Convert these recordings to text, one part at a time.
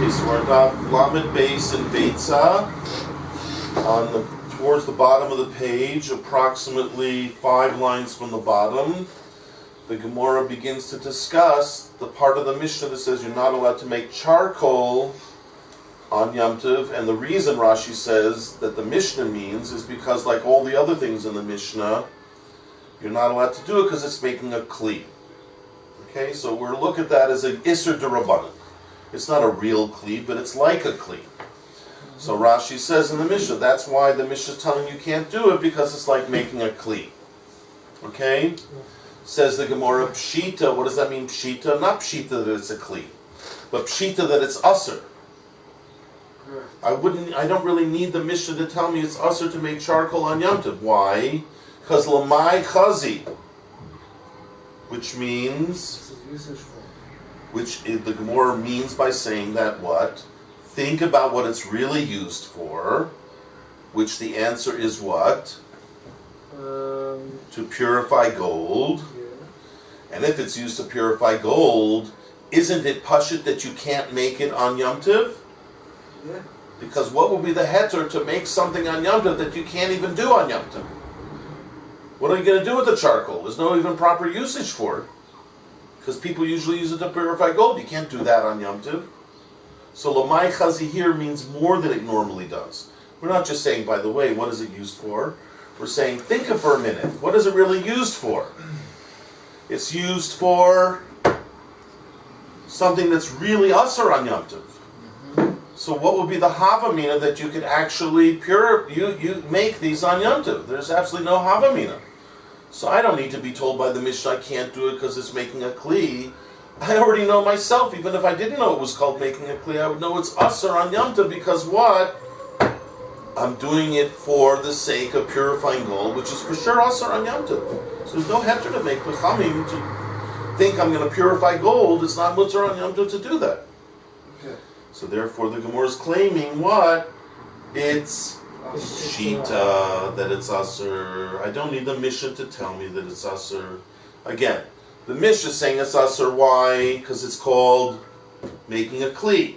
Okay, so we're at Lamed Beis in Beitsa, towards the bottom of the page, approximately 5 lines from the bottom. The Gemora begins to discuss the part of the Mishnah that says you're not allowed to make charcoal on Yom Tov, and the reason Rashi says that the Mishnah means is because, like all the other things in the Mishnah, you're not allowed to do it because it's making a kli. Okay, so we're looking at that as an Isser D'Rabbanan. It's not a real kli, but it's like a kli. So Rashi says in the Mishnah, that's why the Mishnah is telling you can't do it, because it's like making a kli. Okay? Says the Gemora, Pshita, what does that mean, Pshita? Not Pshita that it's a kli, but Pshita that it's Usser. I don't really need the Mishnah to tell me it's Usser to make charcoal on Yom Tov. Why? Because Lamai Chazi, which means, which the Gemara means by saying that what? Think about what it's really used for, which the answer is what? To purify gold. Yeah. And if it's used to purify gold, isn't it pashut that you can't make it on Yom Tov? Yeah. Because what would be the heter to make something on Yom Tov that you can't even do on Yom Tov? What are you going to do with the charcoal? There's no even proper usage for it. Because people usually use it to purify gold. You can't do that on Yom Tov. So Lamai Chazi here means more than it normally does. We're not just saying, by the way, what is it used for? We're saying, think of for a minute. What is it really used for? It's used for something that's really Asur on Yom Tov. So what would be the Havamina that you could actually you make these on Yom Tov? There's absolutely no Havamina. So I don't need to be told by the Mishnah I can't do it because it's making a kli. I already know myself, even if I didn't know it was called making a kli, I would know it's Asur on Yom Tov, because what? I'm doing it for the sake of purifying gold, which is for sure Asur on Yom Tov. So there's no heter to make B'chamim to think I'm going to purify gold. It's not mutter on Yom Tov to do that. Okay. So therefore the Gemara is claiming what? It's Shita, that it's Asur. I don't need the Mishnah to tell me that it's Asur. Again, the Mishnah is saying it's Asur. Why? Because it's called making a kli.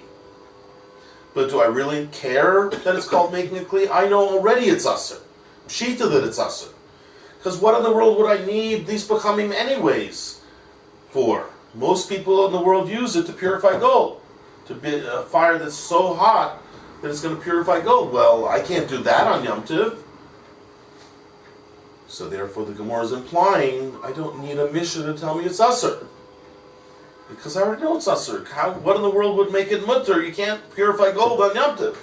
But do I really care that it's called making a kli? I know already it's Asur. Pshita that it's Asur. Because what in the world would I need these B'chamim anyways for? Most people in the world use it to purify gold. To be a fire that's so hot that it's going to purify gold. Well, I can't do that on Yom Tov. So therefore the Gemara is implying I don't need a Mishnah to tell me it's Asur. Because I already know it's Asur. What in the world would make it mutter? You can't purify gold on Yom Tov.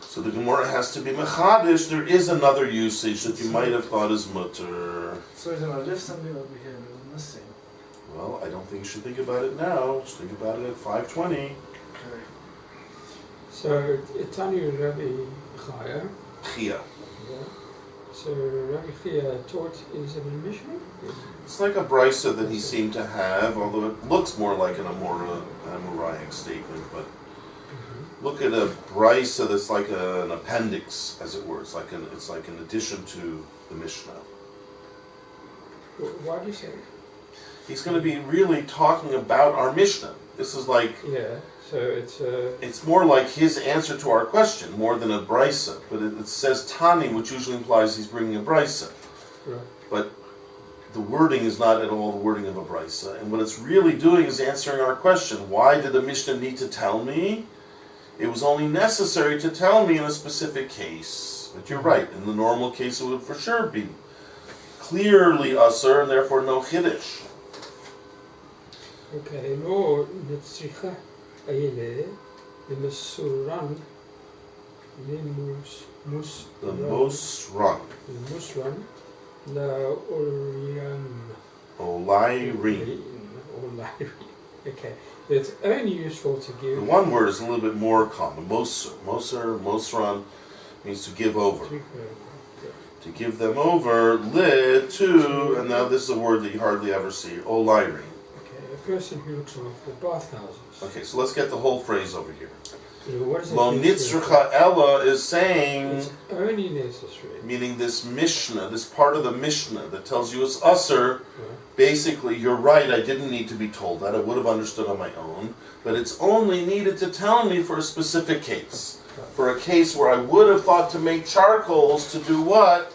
So the Gemara has to be mechadish. There is another usage that you might have thought is mutter. So is there a lift something over here that we're missing? Well, I don't think you should think about it now. Just think about it at 5:20. Okay. So Tanya Rabbi Chaya. Chia. Yeah. So Rabbi Chia taught is it a Mishnah? It's like a brisa that he seemed to have, although it looks more like an Amoraic statement. But look at a brisa that's like an appendix, as it were. It's like an addition to the Mishnah. Why do you say? He's going to be really talking about our Mishnah. This is like... Yeah, so it's more like his answer to our question, more than a brisa. But it says Tani, which usually implies he's bringing a brisa. Right. But the wording is not at all the wording of a brisa. And what it's really doing is answering our question. Why did the Mishnah need to tell me? It was only necessary to tell me in a specific case. But you're right, in the normal case it would for sure be clearly Asur, and therefore no Chiddush. Okay, no Netzricha Aile, the Masuran, the Musran. The Musran, the Olairin. Okay, it's only useful to give. The one word is a little bit more common. Mosran means to give over. To give them over, to, and now this is a word that you hardly ever see, Olairin. A person who looks after bathhouses. Okay, so let's get the whole phrase over here. What is it? Lo nitzrucha ella is saying it's only necessary. Meaning this Mishnah, this part of the Mishnah that tells you it's Asur, basically, you're right, I didn't need to be told that. I would have understood on my own. But it's only needed to tell me for a specific case. For a case where I would have thought to make charcoals to do what?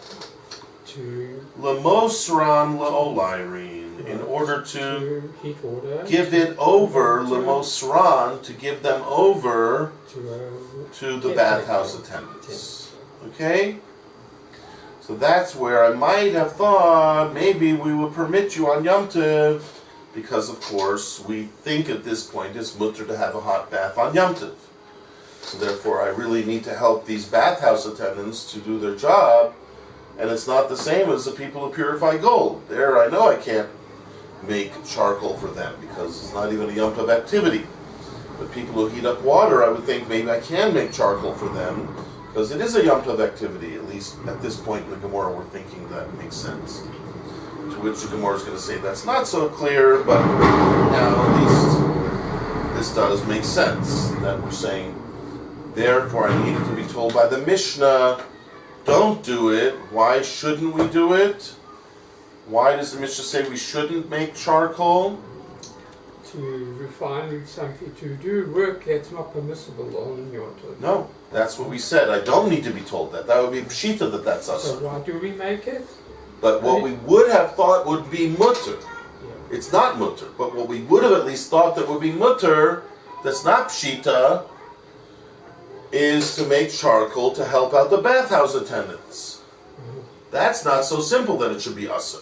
To Lemosran leolairin, in order to heat water. give it over, lemosran, to give them over to the bathhouse attendants. Okay? So that's where I might have thought maybe we would permit you on Yom Tov, because of course we think at this point it's mutter to have a hot bath on Yom Tov. So therefore I really need to help these bathhouse attendants to do their job, and it's not the same as the people who purify gold. There I know I can't make charcoal for them because it's not even a Yom Tov activity. But people who heat up water, I would think maybe I can make charcoal for them, because it is a Yom Tov activity, at least at this point in the Gemora we're thinking that makes sense. To which the Gemora is going to say that's not so clear, but now at least this does make sense, that we're saying, therefore I needed to be told by the Mishnah, don't do it. Why shouldn't we do it? Why does the Mishnah say we shouldn't make charcoal? To refine something, to do work that's not permissible on your Tov. No, that's what we said. I don't need to be told that. That would be pshita that that's us. So why do we make it? But what we would have thought would be mutter. Yeah. It's not mutter. But what we would have at least thought that would be mutter, that's not pshita, is to make charcoal to help out the bathhouse attendants. That's not so simple that it should be usher.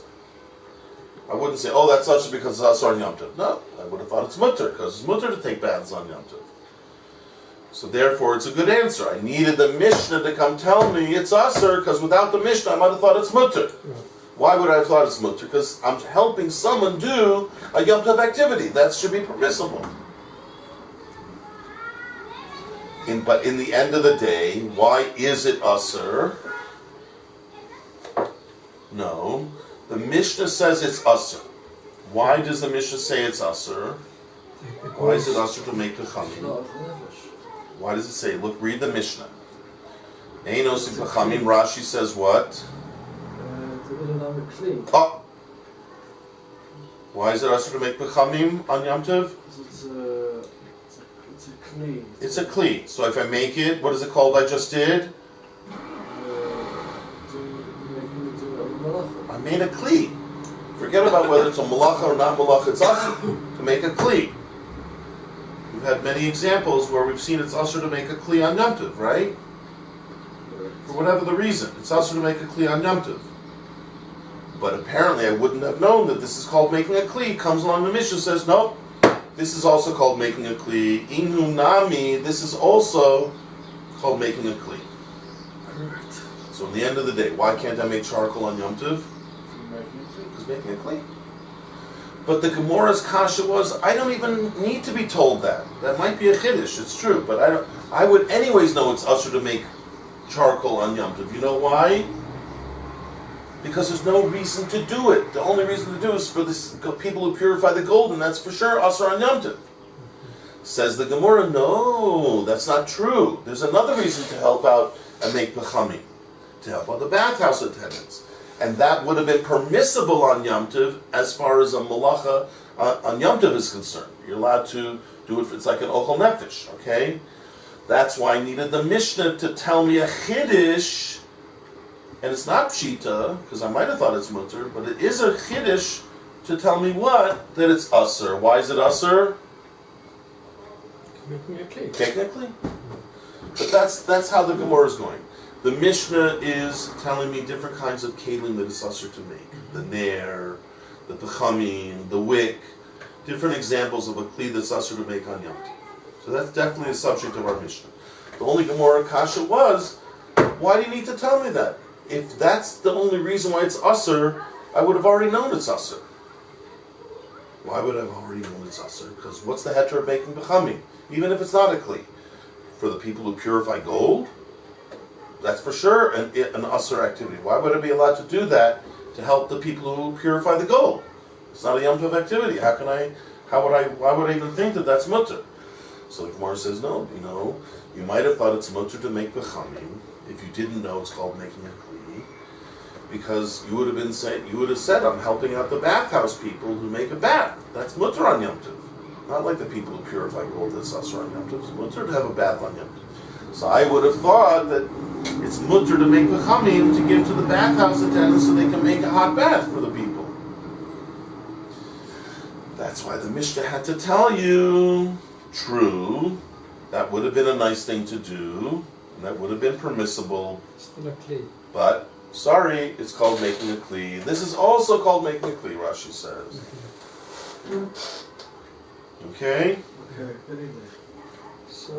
I wouldn't say, oh, that's usher because it's usher on Yom Tov. No, I would have thought it's mutter, because it's mutter to take baths on Yom Tov. So therefore, it's a good answer. I needed the Mishnah to come tell me it's usher, because without the Mishnah, I might have thought it's mutter. Yeah. Why would I have thought it's mutter? Because I'm helping someone do a Yom Tov activity. That should be permissible. But in the end of the day, why is it usher? No. The Mishnah says it's usher. Why does the Mishnah say it's usher? Why is it usher to make pechamim? Why does it say? Look, read the Mishnah. Ein osim pechamim. Rashi says what? Oh. Why is it usher to make pechamim on Yom Tov? It's a kli. It's a kli. So if I make it, what is it called I just did? I made a kli. Forget about whether it's a malacha or not malacha. It's usher to make a kli. We've had many examples where we've seen it's usher to make a kli on Yom Tov, right? For whatever the reason, it's usher to make a kli on Yom Tov. But apparently I wouldn't have known that this is called making a kli. Comes along the Mishnah, says, nope, this is also called making a kli. Inhu nami, this is also called making a kli. Correct. So in the end of the day, why can't I make charcoal on Yom Tov? Because making a kli. But the Gemora's kasha was, I don't even need to be told that. That might be a chiddush, it's true, but I would anyways know it's usher to make charcoal on Yom Tov. You know why? Because there's no reason to do it. The only reason to do is for this people who purify the gold, and that's for sure usher on Yom Tov. Says the Gemora, no, that's not true. There's another reason to help out and make pechamim, to help out the bathhouse attendants. And that would have been permissible on Yom Tov as far as a malacha on Yom Tov is concerned. You're allowed to do it, it's like an ochel nefesh, okay? That's why I needed the Mishnah to tell me a chiddush, and it's not pshita, because I might have thought it's mutter, but it is a chiddush to tell me what? That it's usher. Why is it usher? Technically. But that's how the Gemara is going. The Mishnah is telling me different kinds of kelim that it's usher to make. The ner, the pechamim, the wick, different examples of a kli that's usher to make on Yom Tov. So that's definitely the subject of our Mishnah. The only Gemara kasha was, why do you need to tell me that? If that's the only reason why it's usher, I would have already known it's usher. Why would I have already known it's usher? Because what's the heter of making pechamim? Even if it's not a kli. For the people who purify gold, that's for sure an usher activity. Why would I be allowed to do that to help the people who purify the gold? It's not a Yom Tov activity. Why would I even think that that's mutter? So the Gemara says, no, you might have thought it's mutter to make pechamim if you didn't know it's called making a kli, Because you would have said, I'm helping out the bathhouse people who make a bath. That's mutter on Yom Tov. Not like the people who purify gold, that's asur on Yom Tov. It's mutter to have a bath on Yom Tov. So I would have thought that it's mutter to make pechamim to give to the bathhouse attendants so they can make a hot bath for the people. That's why the Mishnah had to tell you, true, that would have been a nice thing to do, and that would have been permissible. Still a kli. But, sorry, it's called making a kli. This is also called making a kli, Rashi says. Okay? Okay, very good. So,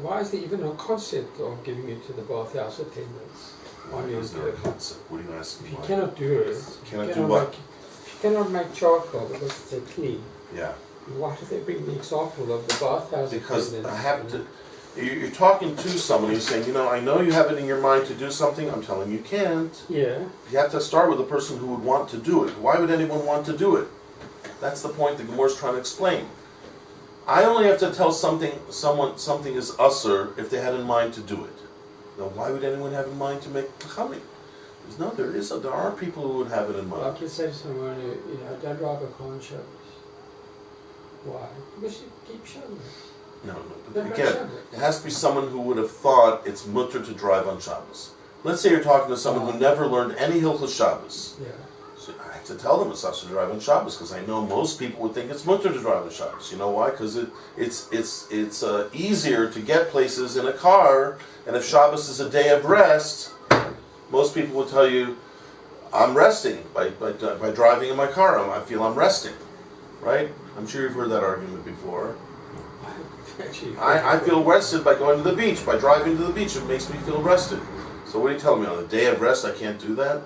why is there even a concept of giving it to the bathhouse attendants? Why is there a concept? What are you asking? If you Why? cannot do it, Cannot do what? If you cannot make charcoal because it's a kli, Yeah. why do they bring the example of the bathhouse Because attendants? I have to... You're talking to someone who's saying, I know you have it in your mind to do something. I'm telling you can't. Yeah. You have to start with a person who would want to do it. Why would anyone want to do it? That's the point the Gemora is trying to explain. I only have to tell someone something is asur if they had in mind to do it. Now, why would anyone have in mind to make pechamim? There are people who would have it in mind. Like you say to someone, don't drive a car on Shabbos. Why? Because you keep Shabbos. No. But again, it has to be someone who would have thought it's mutter to drive on Shabbos. Let's say you're talking to someone who never learned any Hilchos Shabbos. Yeah. So I have to tell them it's asur to drive on Shabbos because I know most people would think it's mutter to drive on Shabbos. You know why? Because it's easier to get places in a car, and if Shabbos is a day of rest, most people would tell you, I'm resting by driving in my car. I feel I'm resting, right? I'm sure you've heard that argument before. I feel rested by going to the beach, by driving to the beach. It makes me feel rested. So what are you telling me? On the day of rest, I can't do that?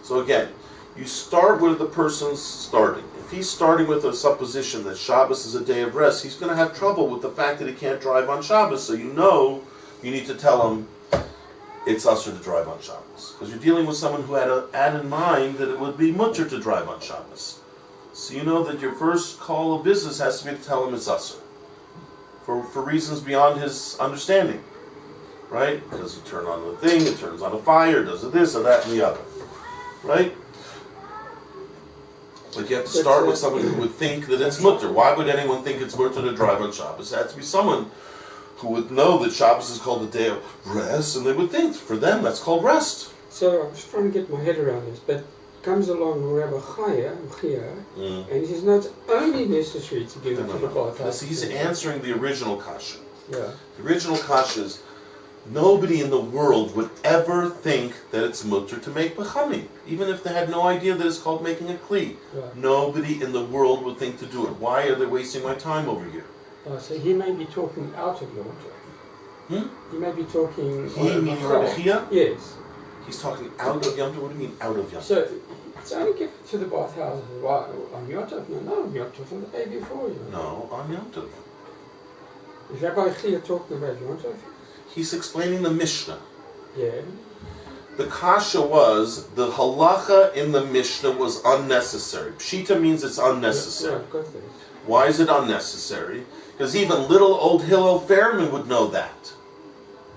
So again, you start where the person's starting. If he's starting with a supposition that Shabbos is a day of rest, he's going to have trouble with the fact that he can't drive on Shabbos. So you need to tell him it's asur to drive on Shabbos. Because you're dealing with someone who had in mind that it would be mutter to drive on Shabbos. So you know that your first call of business has to be to tell him it's asur. For reasons beyond his understanding. Right? Because you turn on the thing, it turns on a fire, does this or that and the other. Right? But you have to start with someone who would think that it's mutter. Why would anyone think it's mutter to drive on Shabbos? It has to be someone who would know that Shabbos is called a day of rest, and they would think, for them, that's called rest. So I'm just trying to get my head around this, but comes along Rabbi Chaya, and he says, no, it's only necessary to give it to the bathhouse. He's answering the original kasha. Yeah. The original kasha is, nobody in the world would ever think that it's mutter to make pechamim, even if they had no idea that it's called making a kli. Right. Nobody in the world would think to do it. Why are they wasting my time over here? So he may be talking out of Yom Tov. He may be talking... He meaning Rabbi Chia? Yes. He's talking out of Yom Tov? What do you mean out of Yom Tov? So it's only given to the bathhouse on Yom Tov? No, on Yom Tov on the day before Yom Tov. No, on Yom Tov. Is Rabbi Chia talking about Yom Tov? He's explaining the Mishnah. Yeah. The kasha was, the halacha in the Mishnah was unnecessary. Pshita means it's unnecessary. Yeah, got that. Why is it unnecessary? Because even little old Hillel Faerman would know that.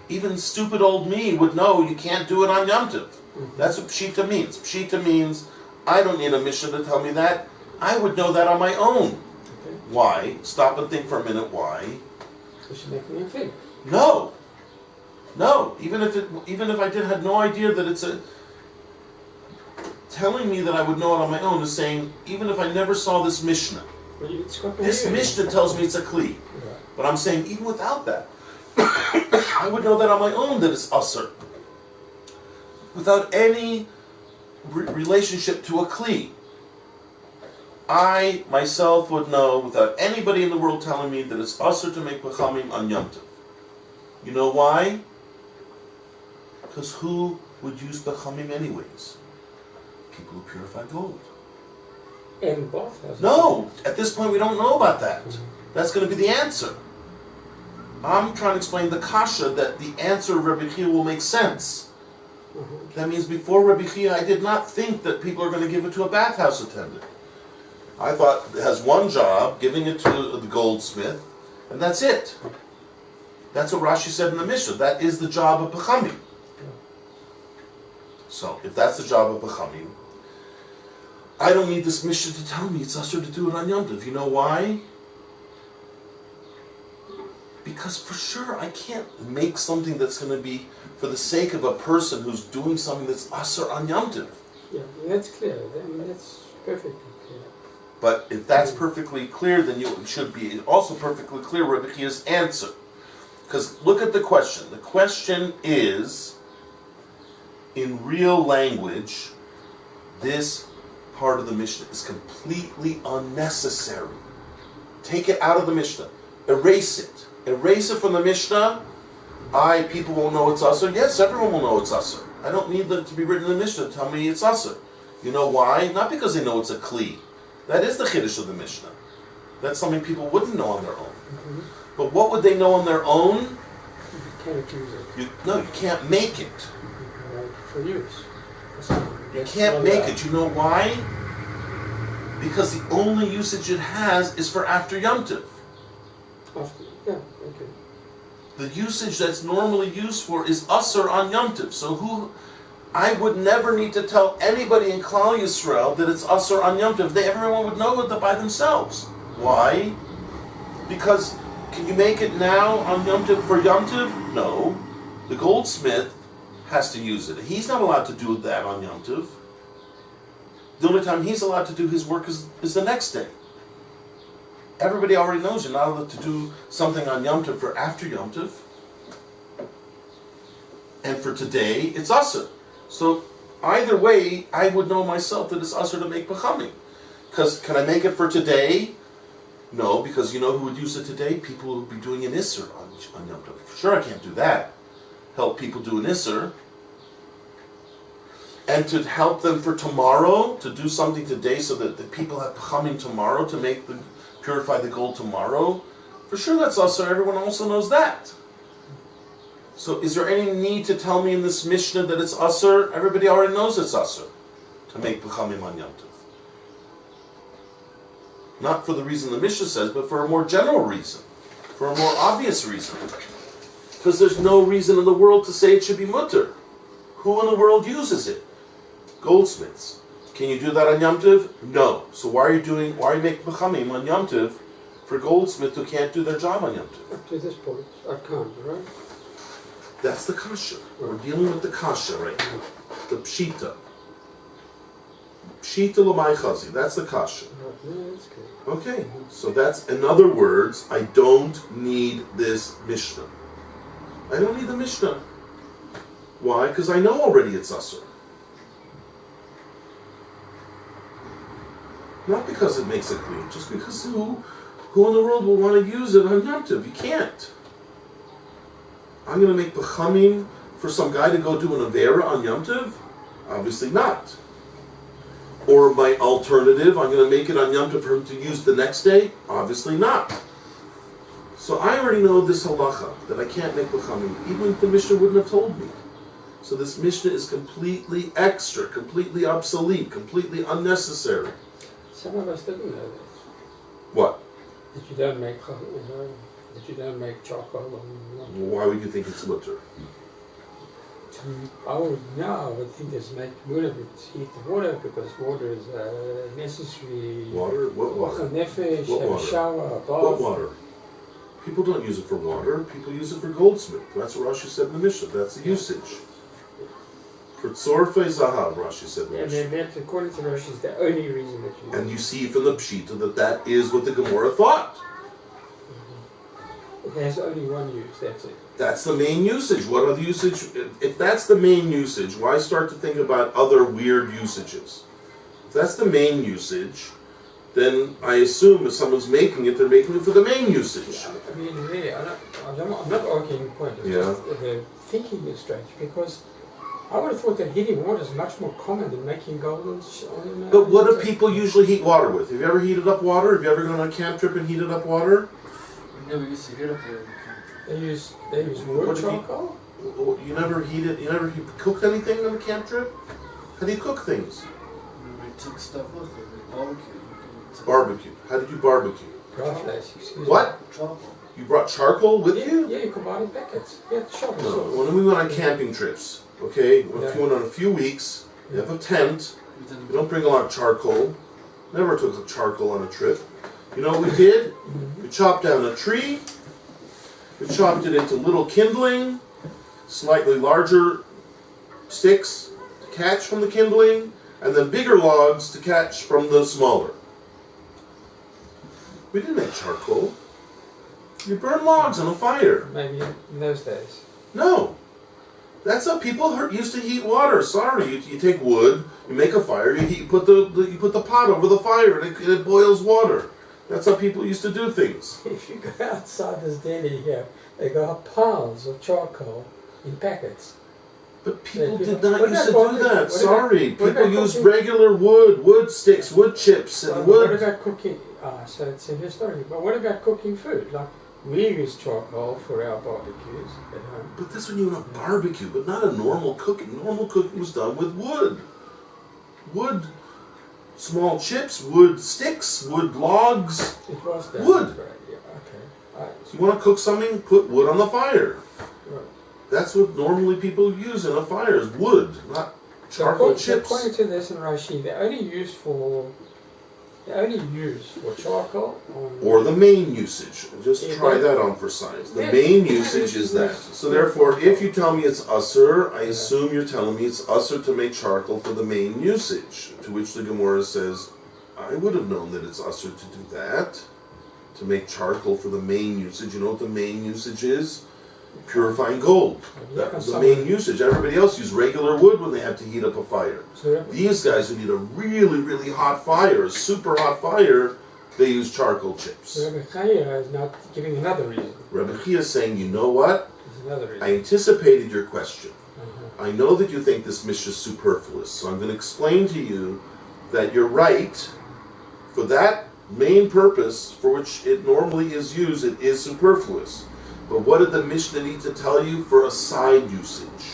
Even stupid old me would know you can't do it on Yom Tov. That's what Pshita means. Pshita means, I don't need a Mishnah to tell me that. I would know that on my own. Okay. Why? Stop and think for a minute. Why? Because you're making a thing. No. Even if I had no idea that it's a... Telling me that I would know it on my own is saying, even if I never saw this Mishnah, this Mishnah tells me it's a kli. Right. But I'm saying, even without that, I would know that on my own that it's asur. Without any relationship to a kli. I myself would know, without anybody in the world telling me, that it's asur to make pechamim on Yom Tov. You know why? Because who would use pechamim anyways? People who purify gold. And bathhouse. No! At this point we don't know about that. That's going to be the answer. I'm trying to explain the kasha that the answer of Rabbi Chia will make sense. That means before Rabbi Chia I did not think that people are going to give it to a bathhouse attendant. I thought it has one job, giving it to the goldsmith, and that's it. That's what Rashi said in the Mishnah. That is the job of pechamim. So, if that's the job of B'chamim, I don't need this mission to tell me it's usher to do it on Yom Tov. You know why? Because for sure I can't make something that's going to be for the sake of a person who's doing something that's usher on Yom Tov. Yeah, that's clear. I mean, that's perfectly clear. But if that's perfectly clear, then you should be also perfectly clear Rabbi Chia's answer. Because look at the question. The question is, in real language, this part of the Mishnah is completely unnecessary. Take it out of the Mishnah. Erase it. Erase it from the Mishnah. People won't know it's usher. Yes, everyone will know it's usher. I don't need it to be written in the Mishnah to tell me it's usher. You know why? Not because they know it's a kli. That is the chiddush of the Mishnah. That's something people wouldn't know on their own. Mm-hmm. But what would they know on their own? You can't use it. You can't make it. For use. You can't make it. You know why? Because the only usage it has is for after Yom Tov. Yeah, okay. The usage that's normally used for is usher on Yom Tov. So I would never need to tell anybody in Klal Yisrael that it's usher on Yom Tov. Everyone would know it by themselves. Why? Because can you make it now on Yom Tov for Yom Tov? No. The goldsmith has to use it. He's not allowed to do that on Yom Tov. The only time he's allowed to do his work is the next day. Everybody already knows you're not allowed to do something on Yom Tov for after Yom Tov. And for today, it's usher. So either way, I would know myself that it's usher to make B'chamim. Because can I make it for today? No, because you know who would use it today? People who would be doing an Isser on Yom Tov. For sure I can't do that. Help people do an Isser. And to help them for tomorrow, to do something today so that the people have B'chamim tomorrow to purify the gold tomorrow, for sure that's usher. Everyone also knows that. So is there any need to tell me in this Mishnah that it's usher? Everybody already knows it's usher to make B'chamim on Yom Tov. Not for the reason the Mishnah says, but for a more general reason. For a more obvious reason. Because there's no reason in the world to say it should be mutter. Who in the world uses it? Goldsmiths. Can you do that on Yom Tov? No. So why are you making B'chamim on Yom Tov for goldsmiths who can't do their job on Yom Tov? Up to this point, I can't, right? That's the kasha. We're dealing with the kasha right now. The pshita. Pshita l'may chazi. That's the kasha. No, that's good. Okay. So that's, in other words, I don't need this Mishnah. I don't need the Mishnah. Why? Because I know already it's usher. Not because it makes it clean, just because who in the world will want to use it on Yom Tov? You can't. I'm going to make B'chamim for some guy to go do an Avera on Yom Tov? Obviously not. Or my alternative, I'm going to make it on Yom Tov for him to use the next day? Obviously not. So I already know this halacha, that I can't make B'chamim, even if the Mishnah wouldn't have told me. So this Mishnah is completely extra, completely obsolete, completely unnecessary. Some of us didn't know this. What? That you don't make charcoal. Why would you think it's mutter? I would think it's make mutter, heat the water, because water is necessary. Water? What water? Nefesh, What have water? a shower, a bath. What water? People don't use it for water, people use it for goldsmith. That's what Rashi said in the Mishnah, that's the usage. For tzorfei zahav, Rashi said in the And Mishnah. then, according to Rosh, is the only reason that you... And you see from the Pshita that is what the Gemora thought. It has only one use, that's it. That's the main usage. What other usage? If that's the main usage, why start to think about other weird usages? If that's the main usage, then I assume if someone's making it, they're making it for the main usage. I mean, really, I'm not arguing the point. It's just the thinking is strange, because I would have thought that heating water is much more common than making gold on... But what do people usually heat water with? Have you ever heated up water? Have you ever gone on a camp trip and heated up water? We never used to heat up there. They use wood charcoal? You never cooked anything on a camp trip? How do you cook things? We took stuff with it, we barbecued. Barbecue. How did you barbecue? Excuse me. What? Charcoal. You brought charcoal with you? Yeah, you can buy it in packets. Yeah, the shop. No. When we went on camping trips, Okay, if you went on a few weeks, you have a tent, you don't bring a lot of charcoal. Never took a charcoal on a trip. You know what we did? We chopped down a tree, we chopped it into little kindling, slightly larger sticks to catch from the kindling, and then bigger logs to catch from the smaller. We didn't make charcoal. You burn logs on a fire. Maybe in those days. No. That's how people used to heat water. Sorry, you take wood, you make a fire, you put the pot over the fire, and it boils water. That's how people used to do things. If you go outside this deli here, they got piles of charcoal in packets. But people did not used to do that. Sorry, what people about used cooking? regular wood sticks, wood chips, and What wood. about cooking? So it's a historical. But what about cooking food? Like we use charcoal for our barbecues at home. But this one you want a barbecue, but not a normal cooking. Normal cooking was done with wood. Wood, small chips, wood sticks, wood logs. It was that. Wood. Right, yeah, okay. So you want to cook something, put wood on the fire. Right. That's what normally people use in a fire is wood, not charcoal chips. According to this in Roshi, they're only used for charcoal. Or the main usage. Just Yeah, try but- that on for size. The Yeah. main usage is that. So therefore, if you tell me it's usser, I assume you're telling me it's usser to make charcoal for the main usage. To which the Gemora says, I would have known that it's usser to do that. To make charcoal for the main usage. You know what the main usage is? Purifying gold. That was the main usage. Everybody else used regular wood when they had to heat up a fire. So These guys who need a really, really hot fire, a super hot fire, they use charcoal chips. Rabbi Chaya is not giving another reason. Rabbi Chia is saying, you know what? There's another reason. I anticipated your question. Uh-huh. I know that you think this Mishnah is superfluous, so I'm going to explain to you that you're right. For that main purpose for which it normally is used, it is superfluous. But what did the Mishnah need to tell you for a side usage,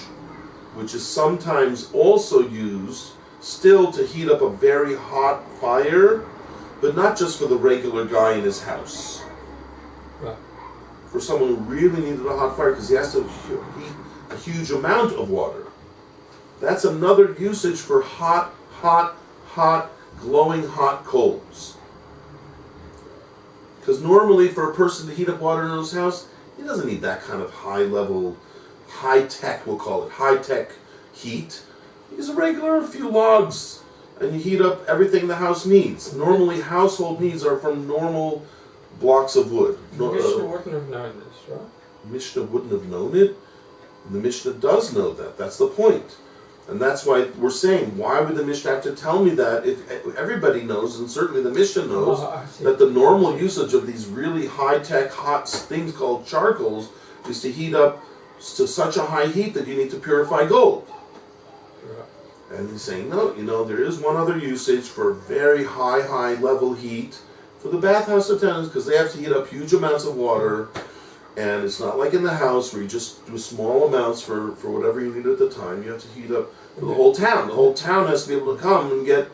which is sometimes also used still to heat up a very hot fire, but not just for the regular guy in his house. Right. For someone who really needed a hot fire because he has to heat a huge amount of water. That's another usage for hot, glowing hot coals. Because normally for a person to heat up water in his house, he doesn't need that kind of high-level, high-tech, we'll call it, high-tech heat. He's a regular few logs, and you heat up everything the house needs. Normally, household needs are from normal blocks of wood. The Mishnah wouldn't have known this, right? Mishnah wouldn't have known it. The Mishnah does know that. That's the point. And that's why we're saying, why would the Mishnah have to tell me that if everybody knows, and certainly the Mishnah knows, that the normal usage of these really high-tech, hot things called charcoals is to heat up to such a high heat that you need to purify gold. Right. And he's saying, no, there is one other usage for very high level heat for the bathhouse attendants because they have to heat up huge amounts of water. And it's not like in the house where you just do small amounts for whatever you need at the time. You have to heat up for the whole town. The whole town has to be able to come and get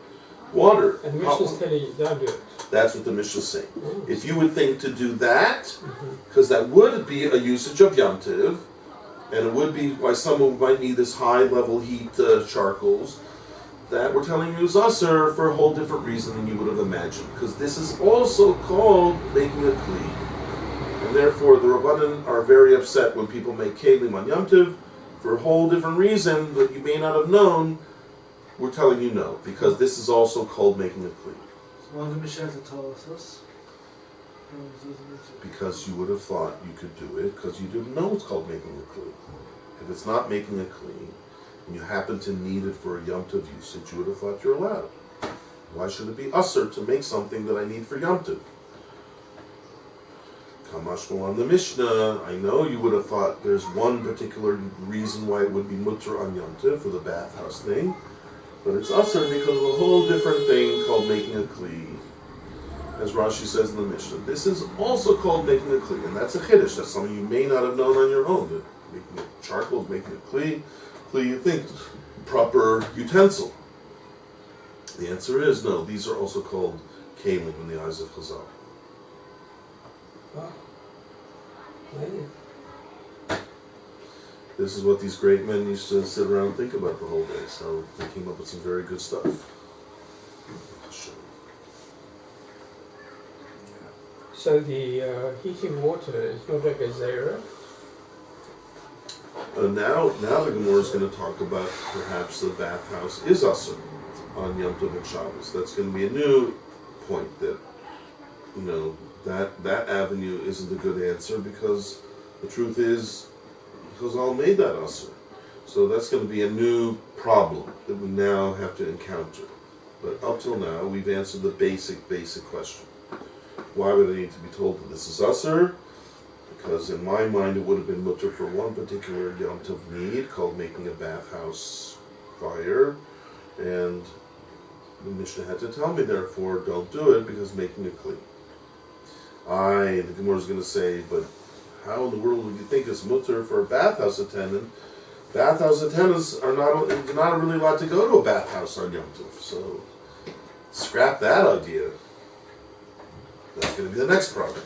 water. And the Mishnah's telling you, don't do it. That's what the Mishnah is saying. Oh. If you would think to do that, because that would be a usage of Yom Tov, and it would be why someone might need this high-level heat charcoals, that we're telling you is usher for a whole different reason than you would have imagined. Because this is also called making a kli. And therefore, the Rabbanan are very upset when people make kelim on Yom Tov for a whole different reason that you may not have known. We're telling you no, because this is also called making a kli. So why did Mishnah have to tell us this? Because you would have thought you could do it, because you didn't know it's called making a kli. If it's not making a kli, and you happen to need it for a Yom Tov usage, you would have thought you're allowed. Why should it be usher to make something that I need for Yom Tov? Kamashmal on the Mishnah, I know you would have thought there's one particular reason why it would be mutter on Yom Tov for the bathhouse thing, but it's usher because of a whole different thing called making a kli. As Rashi says in the Mishnah, this is also called making a kli, and that's a chiddush. That's something you may not have known on your own. That making a charcoal is making a kli. Kli, you think, proper utensil. The answer is no. These are also called kelim in the eyes of Chazal. Wow. Maybe. this is what these great men used to sit around and think about the whole day. So they came up with some very good stuff. So the heating water is not like a zera? Now the Gemora is going to talk about perhaps the bathhouse is usher on Yom Tov and Shabbos. That's going to be a new point that, that avenue isn't a good answer because the truth is, because all made that usher. So that's going to be a new problem that we now have to encounter. But up till now, we've answered the basic question. Why would I need to be told that this is usher? Because in my mind it would have been mutter for one particular Yom Tov need called making a bathhouse fire, and the Mishnah had to tell me therefore don't do it because making it clean. The Gemara is going to say, but how in the world would you think it's mutter for a bathhouse attendant? Bathhouse attendants are not really allowed to go to a bathhouse on Yom Tov, so scrap that idea. That's going to be the next problem.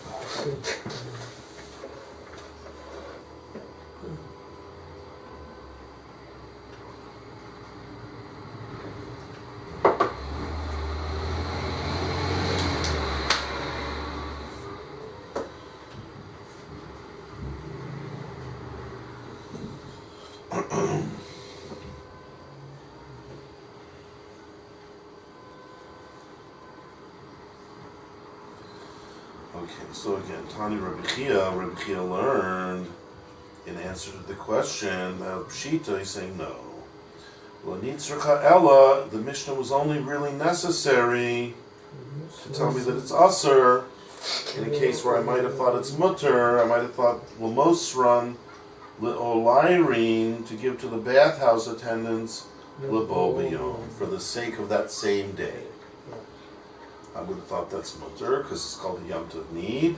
Okay, so again, Tani Rabbi Chia learned in answer to the question that Pshita, he's saying no. Well, Nitzrcha Ella, the Mishnah was only really necessary to tell me that it's Aser. In a case where I might have thought it's Mutter, I might have thought, well, most run L'Olairin to give to the bathhouse attendants L'Bo B'Yom for the sake of that same day. I would have thought that's mutter because it's called a Yom Tov need,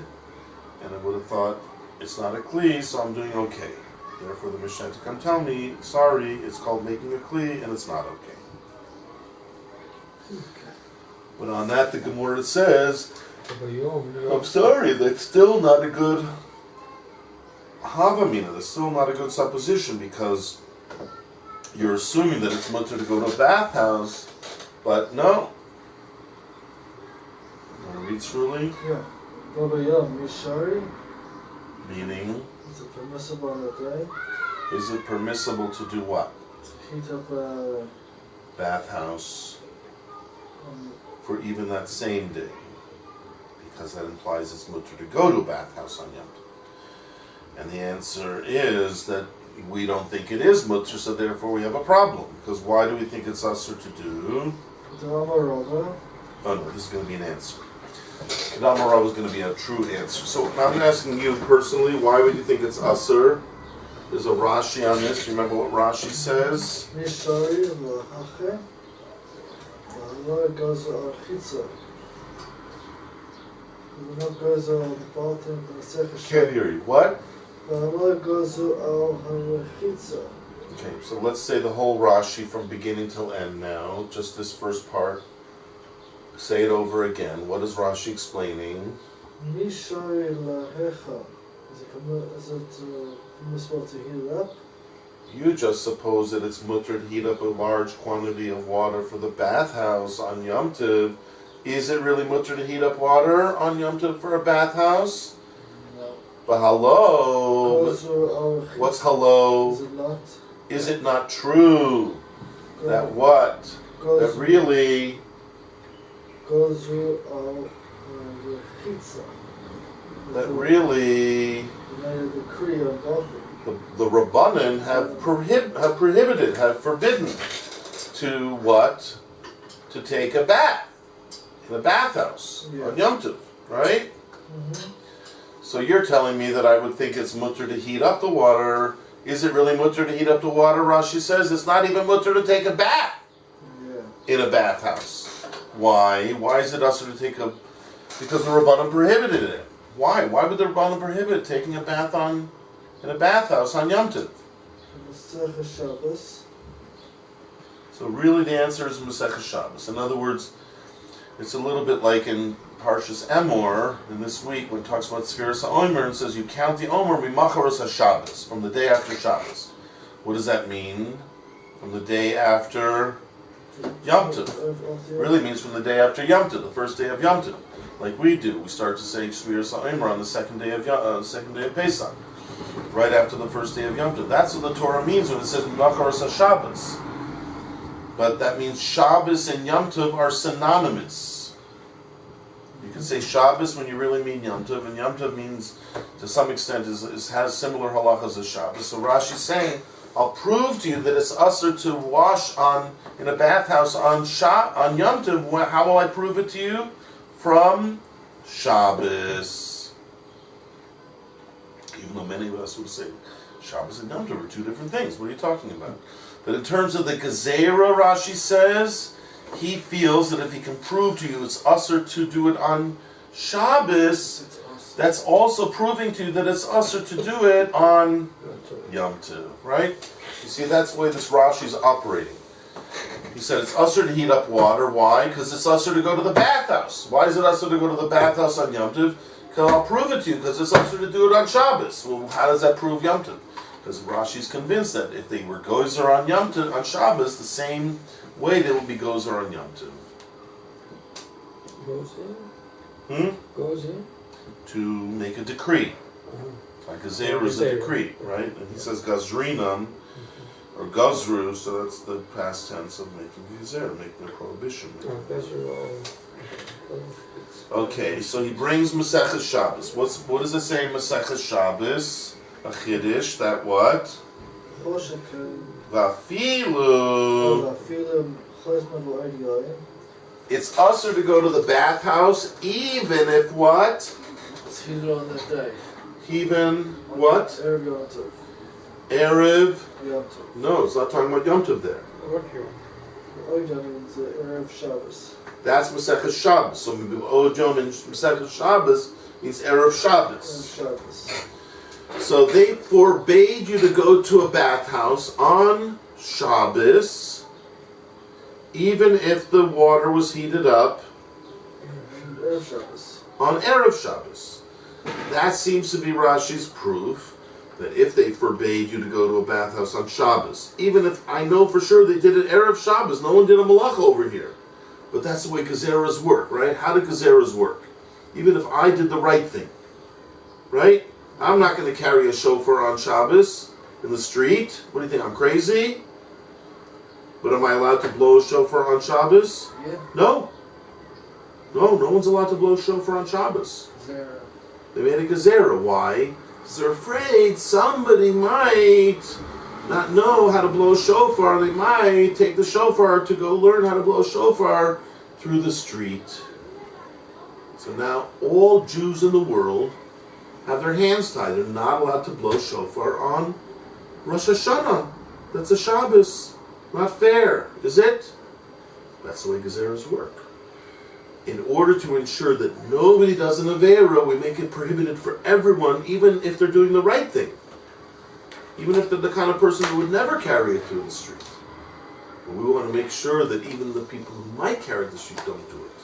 and I would have thought it's not a kli, so I'm doing okay. Therefore, the Mishnah had to come tell me, sorry, it's called making a kli, and it's not okay. But on that, the Gemora says, I'm sorry, that's still not a good havamina. That's still not a good supposition because you're assuming that it's mutter to go to a bathhouse, but no. Read truly? Yeah. Babayam, Mishari. Meaning? Is it permissible on the day? Is it permissible to do what? To heat up a bathhouse for even that same day. Because that implies it's mutter to go to a bathhouse on Yom Tov. And the answer is that we don't think it is mutter, so therefore we have a problem. Because why do we think it's usher to do? Dama Oh no, this is going to be an answer. Gemora was going to be a true answer. So I'm asking you personally, why would you think it's Aser? There's a Rashi on this. Remember what Rashi says? Can't hear you. What? Okay, so let's say the whole Rashi from beginning till end now. Just this first part. Say it over again. What is Rashi explaining? Is it permissible to heat it up? You just suppose that it's mutter to heat up a large quantity of water for the bathhouse on Yom Tov. Is it really mutter to heat up water on Yom Tov for a bathhouse? No. But hello. What's hello? Is it not? Is it not true that what? That really... that really the Rabbanan have forbidden to what? To take a bath in a bathhouse on Yom Tov, right? Mm-hmm. So you're telling me that I would think it's mutter to heat up the water. Is it really mutter to heat up the water? Rashi says it's not even mutter to take a bath in a bathhouse. Why? Why is it usher to take a... Because the Rabbanan prohibited it. Why? Why would the Rabbanan prohibit taking a bath in a bathhouse on Yom Tov? So really the answer is Masechah Shabbos. In other words, it's a little bit like in Parshas Emor, in this week, when it talks about Sfiras HaOmer, and says you count the Omer Mimacharos HaShabbos, from the day after Shabbos. What does that mean? From the day after Yom Tov. Really means from the day after Yom Tov, the first day of Yom Tov. Like we do. We start to say Shvir Sa'imra on the second day of Pesach. Right after the first day of Yom Tov. That's what the Torah means when it says Nachar Shabbos. But that means Shabbos and Yom Tov are synonymous. You can say Shabbos when you really mean Yom Tov, and Yom Tov means, to some extent, has similar halachas as Shabbos. So Rashi's saying, I'll prove to you that it's usher to wash in a bathhouse on Yom Tov. How will I prove it to you? From Shabbos. Even though many of us would say Shabbos and Yom Tov are two different things. What are you talking about? But in terms of the Gezerah, Rashi says, he feels that if he can prove to you it's usher to do it on Shabbos, that's also proving to you that it's usher to do it on Yom Tov, right? You see, that's the way this Rashi is operating. He said it's usher to heat up water. Why? Because it's usher to go to the bathhouse. Why is it usher to go to the bathhouse on Yom Tov? Because I'll prove it to you, because it's usher to do it on Shabbos. Well, how does that prove Yom Tov? Because Rashi's convinced that if they were gozer on Yom Tov, on Shabbos, the same way they would be gozer on Yom Tov. Gozer? Gozer? To make a decree. Like a zer is a decree, right? And he says gazrinam, or gazru, so that's the past tense of making zer, making a prohibition. Okay, so he brings Maseches Shabbos. What does it say in Maseches Shabbos? A chiddush, that what? Vafilu. It's usher to go to the bathhouse, even if what? It's heated on that day. Even what? Erev Yom Tov. Erev? Yom Tov. No, it's not talking about Yom Tov there. What Yom? Ojon means Erev Shabbos. That's Maseches Shabbos. So Ojon in Maseches Shabbos means Erev Shabbos. Erev Shabbos. So they forbade you to go to a bathhouse on Shabbos, even if the water was heated up Erev Shabbos. On Erev Shabbos. That seems to be Rashi's proof that if they forbade you to go to a bathhouse on Shabbos, even if I know for sure they did it Erev Shabbos, no one did a malacha over here. But that's the way Gezerahs work, right? How do Gezerahs work? Even if I did the right thing, right? I'm not going to carry a shofar on Shabbos in the street. What do you think, I'm crazy? But am I allowed to blow a shofar on Shabbos? Yeah. No. No one's allowed to blow a shofar on Shabbos. Gezerah. They made a Gezerah. Why? Because they're afraid somebody might not know how to blow a shofar. They might take the shofar to go learn how to blow a shofar through the street. So now all Jews in the world have their hands tied. They're not allowed to blow shofar on Rosh Hashanah. That's a Shabbos. Not fair, is it? That's the way Gezerahs work. In order to ensure that nobody does an Aveira, we make it prohibited for everyone, even if they're doing the right thing. Even if they're the kind of person who would never carry it through the street. And we want to make sure that even the people who might carry it the street don't do it.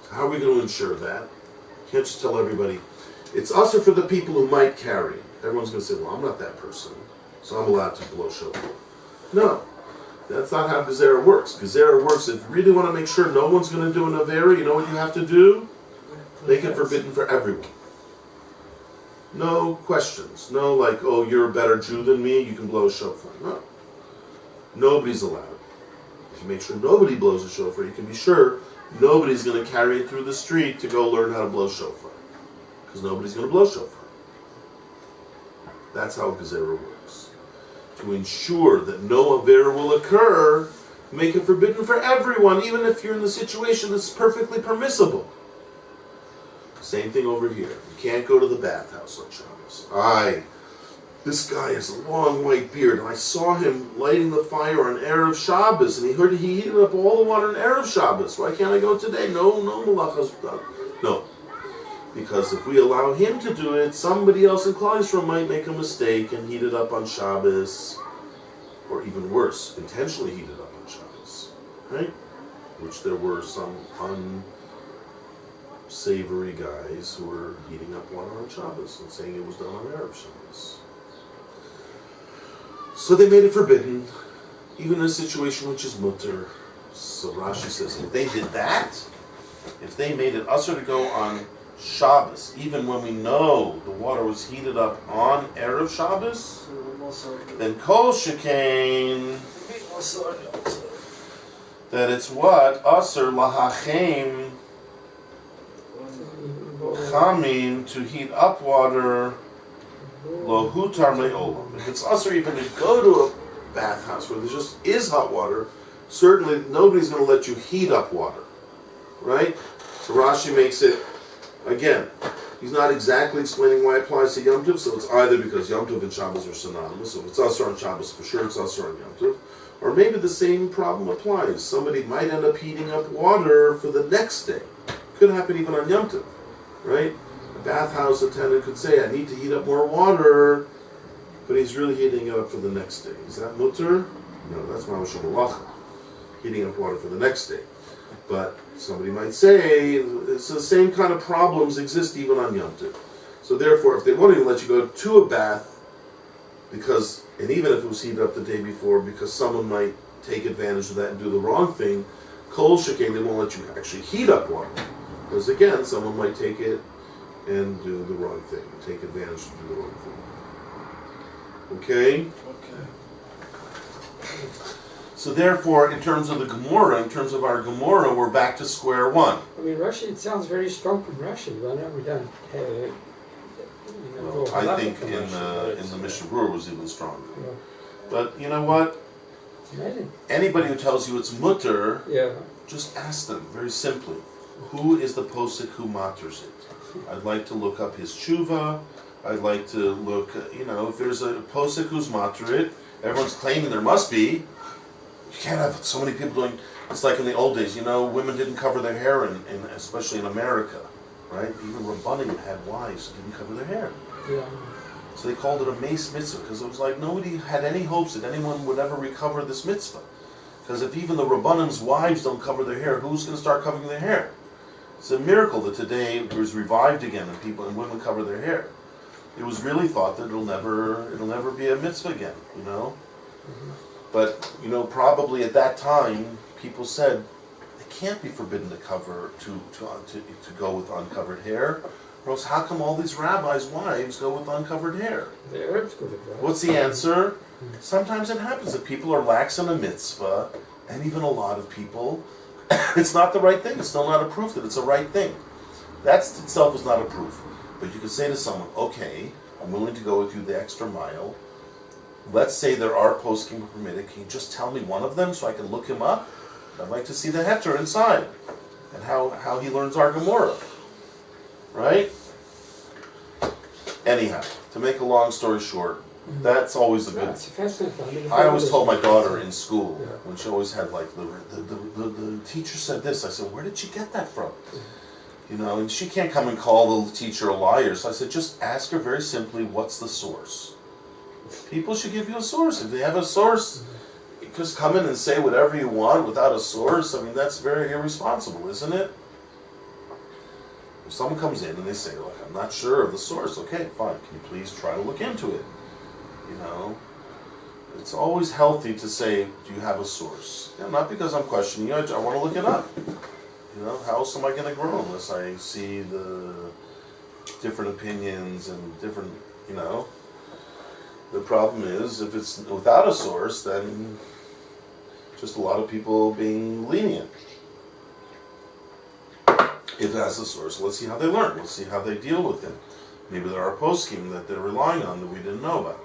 So how are we going to ensure that? You can't just tell everybody, it's also for the people who might carry. Everyone's going to say, well, I'm not that person, so I'm allowed to blow shofar. No. That's not how Gezerah works. Gezerah works, if you really want to make sure no one's going to do an Aveira, you know what you have to do? Make it forbidden for everyone. No questions. No like, oh, you're a better Jew than me, you can blow a shofar. No. Nobody's allowed. If you make sure nobody blows a shofar, you can be sure nobody's going to carry it through the street to go learn how to blow shofar. Because nobody's going to blow shofar. That's how Gezerah works. To ensure that no Aveira will occur, make it forbidden for everyone, even if you're in the situation that's perfectly permissible. Same thing over here. You can't go to the bathhouse on Shabbos. This guy has a long white beard, and I saw him lighting the fire on Erev Shabbos, and he heated up all the water on Erev Shabbos. Why can't I go today? No malachas done. No. Because if we allow him to do it, somebody else in Klal Yisrael might make a mistake and heat it up on Shabbos, or even worse, intentionally heat it up on Shabbos, right? Which there were some unsavory guys who were heating up water on Shabbos and saying it was done on Erev Shabbos. So they made it forbidden, even in a situation which is mutter. So Rashi says, if they did that, if they made it usher to go on Shabbos, even when we know the water was heated up on Erev Shabbos, then Kol Shekain, that it's what? Usher lahachem chamin, to heat up water, lo hutar me'olam. If it's usher even to go to a bathhouse where there just is hot water, certainly nobody's going to let you heat up water, right? So Rashi makes it, again, he's not exactly explaining why it applies to Yom Tov, so it's either because Yom Tov and Shabbos are synonymous, so if it's usher on Shabbos, for sure it's usher on Yom Tov, or maybe the same problem applies. Somebody might end up heating up water for the next day. Could happen even on Yom Tov, right? A bathhouse attendant could say, I need to heat up more water, but he's really heating it up for the next day. Is that mutter? No, that's mamash malacha. Heating up water for the next day. But somebody might say, it's the same kind of problems exist even on Yom Tov. So therefore, if they won't even let you go to a bath, because, and even if it was heated up the day before, because someone might take advantage of that and do the wrong thing, kol shekain, they won't let you actually heat up water. Because again, someone might take it and do the wrong thing, take advantage to do the wrong thing. Okay? So therefore, in terms of the Gemora, in terms of our Gemora, we're back to square one. I mean, Rashi, it sounds very strong from Rashi. Why not we don't have, well, I think in the Mishnah Berurah was even stronger. Yeah. But you know what? Amazing. Anybody who tells you it's mutter, yeah, just ask them very simply, who is the posek who matters it? I'd like to look up his tshuva. I'd like to look, if there's a posek who's matter it, everyone's claiming there must be. You can't have so many people doing. It's like in the old days, women didn't cover their hair, especially in America, right? Even Rabbanim had wives who didn't cover their hair. Yeah. So they called it a mace mitzvah because it was like nobody had any hopes that anyone would ever recover this mitzvah. Because if even the Rabbanim's wives don't cover their hair, who's going to start covering their hair? It's a miracle that today it was revived again and women cover their hair. It was really thought that it'll never be a mitzvah again, Mm-hmm. But probably at that time people said it can't be forbidden to cover to go with uncovered hair. Or else how come all these rabbis' wives go with uncovered hair? The Arabs go with that. What's the answer? Sometimes it happens that people are lax in a mitzvah, and even a lot of people, it's not the right thing. It's still not a proof that it's a right thing. That itself is not a proof. But you could say to someone, okay, I'm willing to go with you the extra mile. Let's say there are poskim permitted. Can you just tell me one of them so I can look him up? I'd like to see the heter inside and how he learns our Gemora. Right? Anyhow, to make a long story short, that's always a good. It's fascinating. I always told my daughter in school when she always had like the teacher said this. I said, where did she get that from? And she can't come and call the teacher a liar. So I said, just ask her very simply, what's the source? People should give you a source. If they have a source, just come in and say whatever you want without a source. I mean, that's very irresponsible, isn't it? If someone comes in and they say, look, I'm not sure of the source, okay, fine. Can you please try to look into it? It's always healthy to say, do you have a source? Not because I'm questioning you, I want to look it up. How else am I going to grow unless I see the different opinions and different, The problem is, if it's without a source, then just a lot of people being lenient. If it has a source, let's see how they learn. Let's see how they deal with it. Maybe there are poskim that they're relying on that we didn't know about.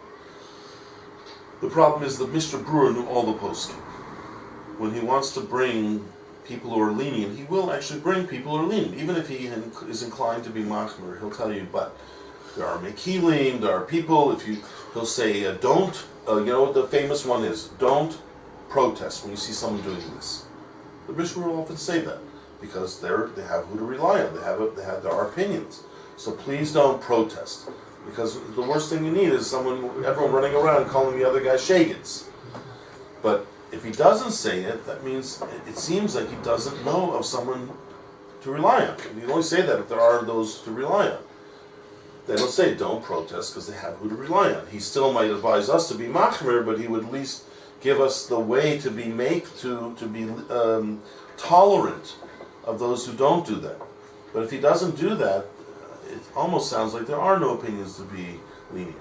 The problem is that Mr. Brewer knew all the poskim. When he wants to bring people who are lenient, he will actually bring people who are lenient. Even if he is inclined to be machmer, he'll tell you, but there are mekilim, there are people, he'll say, don't, what the famous one is, don't protest when you see someone doing this. The Mishnah will often say that, because they have who to rely on, there are opinions. So please don't protest, because the worst thing you need is everyone running around calling the other guy shagans. But if he doesn't say it, that means it seems like he doesn't know of someone to rely on. You can only say that if there are those to rely on. then let's say don't protest because they have who to rely on. He still might advise us to be machmir, but he would at least give us the way to be tolerant of those who don't do that. But if he doesn't do that, it almost sounds like there are no opinions to be lenient.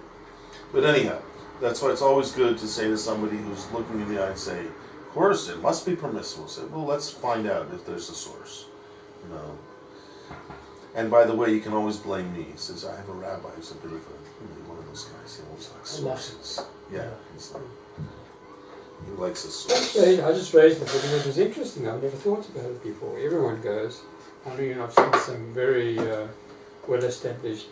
But anyhow, that's why it's always good to say to somebody who's looking in the eye and say, of course, it must be permissible. Say, well, let's find out if there's a source. You know. And by the way, you can always blame me. He says, I have a rabbi who's a bit of one of those guys. He always likes sources. Yeah, he's like, he likes a source. I just raised it because it was interesting. I've never thought about it before. Everyone goes. I mean, I've seen some very well-established,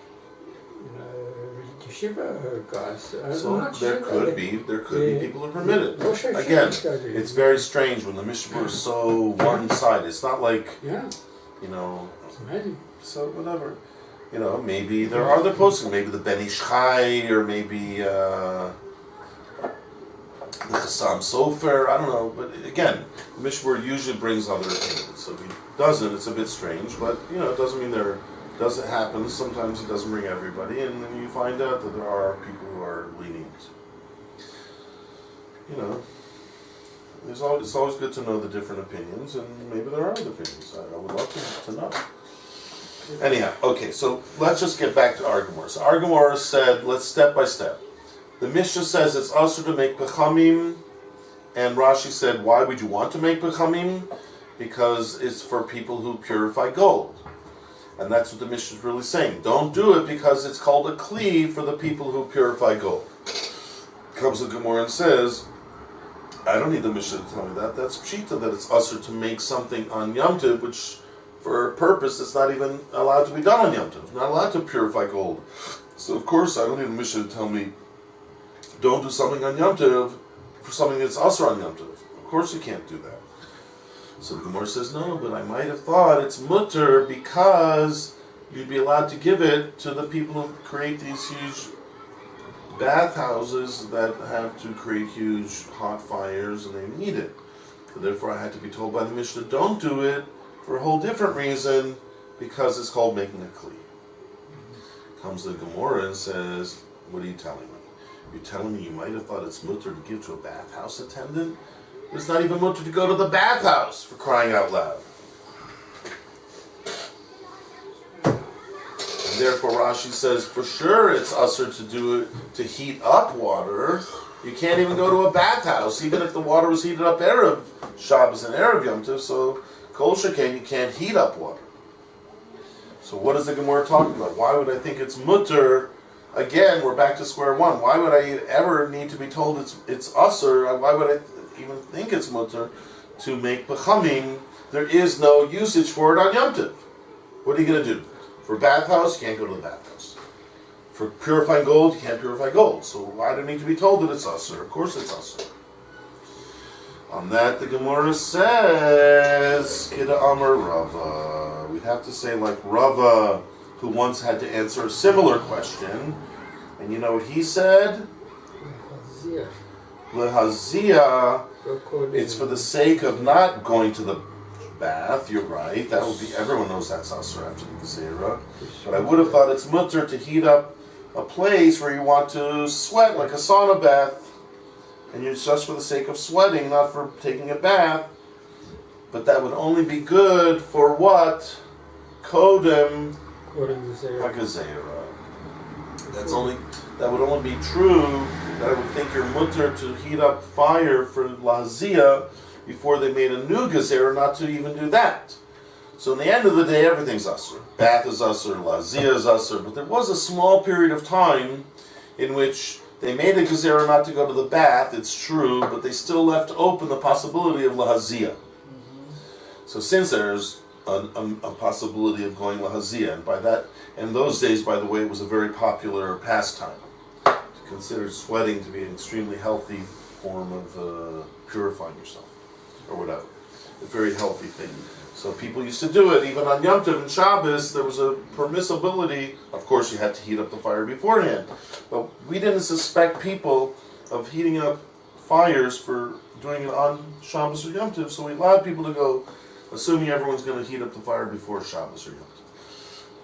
Yeshiva guys. So there could be people who permit it. Again, it's very strange when the Mishnah is so one-sided. It's not like, it's amazing. So whatever, maybe there are other posting. Maybe the Ben Ish Chai, or maybe the Chassam Sofer. I don't know. But again, the Mishnah usually brings other opinions. So if he doesn't, it's a bit strange. But it doesn't mean there doesn't happen. Sometimes he doesn't bring everybody, and then you find out that there are people who are lenient. It's always good to know the different opinions, and maybe there are other opinions. I would love to know. Anyhow, okay, so let's just get back to our Gemora. So our Gemora said, let's step by step. The Mishnah says it's also to make pechamim, and Rashi said, why would you want to make pechamim? Because it's for people who purify gold. And that's what the Mishnah is really saying. Don't do it because it's called a kli for the people who purify gold. Comes the Gemora and says, I don't need the Mishnah to tell me that. That's pshita, that it's usher to make something on Yom Tov, which for a purpose that's not even allowed to be done on Yom Tov. Not allowed to purify gold. So of course I don't need the Mishnah to tell me, don't do something on Yom Tov for something that's usher on Yom Tov. Of course you can't do that. So the Gemara says, no, but I might have thought it's mutter because you'd be allowed to give it to the people who create these huge bathhouses that have to create huge hot fires and they need it. So therefore I had to be told by the Mishnah, don't do it for a whole different reason, because it's called making a kli. Comes the Gemara and says, what are you telling me? You're telling me you might have thought it's mutter to give to a bathhouse attendant? It's not even mutter to go to the bathhouse, for crying out loud. And therefore Rashi says, for sure it's usher to do it, to heat up water. You can't even go to a bathhouse, even if the water was heated up Erev Shabbos and Erev Yom Tov, so Kol Sheken, you can't heat up water. So what is the Gemara talking about? Why would I think it's mutter? Again, we're back to square one. Why would I ever need to be told it's usher? Why would I even think it's mutter to make pechamim? There is no usage for it on Yom Tov. What are you going to do? For bathhouse, you can't go to the bathhouse. For purifying gold, you can't purify gold. So why do I need to be told that it's usher? Of course it's usher. On that, the Gemara says, Kida Amar Rava. We'd have to say like Rava, who once had to answer a similar question. And you know what he said? Lehazia. It's for the sake of not going to the bath. You're right. That would be, everyone knows that's usher after the Gezerah. But I would have thought it's mutter to heat up a place where you want to sweat, like a sauna bath. And it's just for the sake of sweating, not for taking a bath. But that would only be good for what? Kodem HaGezerah. That would only be true, that I would think you're mutter to heat up fire for Lahazia before they made a new Gezerah, not to even do that. So in the end of the day, everything's usher. Bath is usher, Lahazia is usher. But there was a small period of time in which they made a Gezerah not to go to the bath, it's true, but they still left open the possibility of Lahazia. So since there's a possibility of going Lahazia, and by that, in those days, by the way, it was a very popular pastime. Considered sweating to be an extremely healthy form of purifying yourself, or whatever. A very healthy thing. So people used to do it, even on Yom Tov and Shabbos, there was a permissibility. Of course, you had to heat up the fire beforehand. But we didn't suspect people of heating up fires for doing it on Shabbos or Yom Tov, so we allowed people to go, assuming everyone's going to heat up the fire before Shabbos or Yom Tov.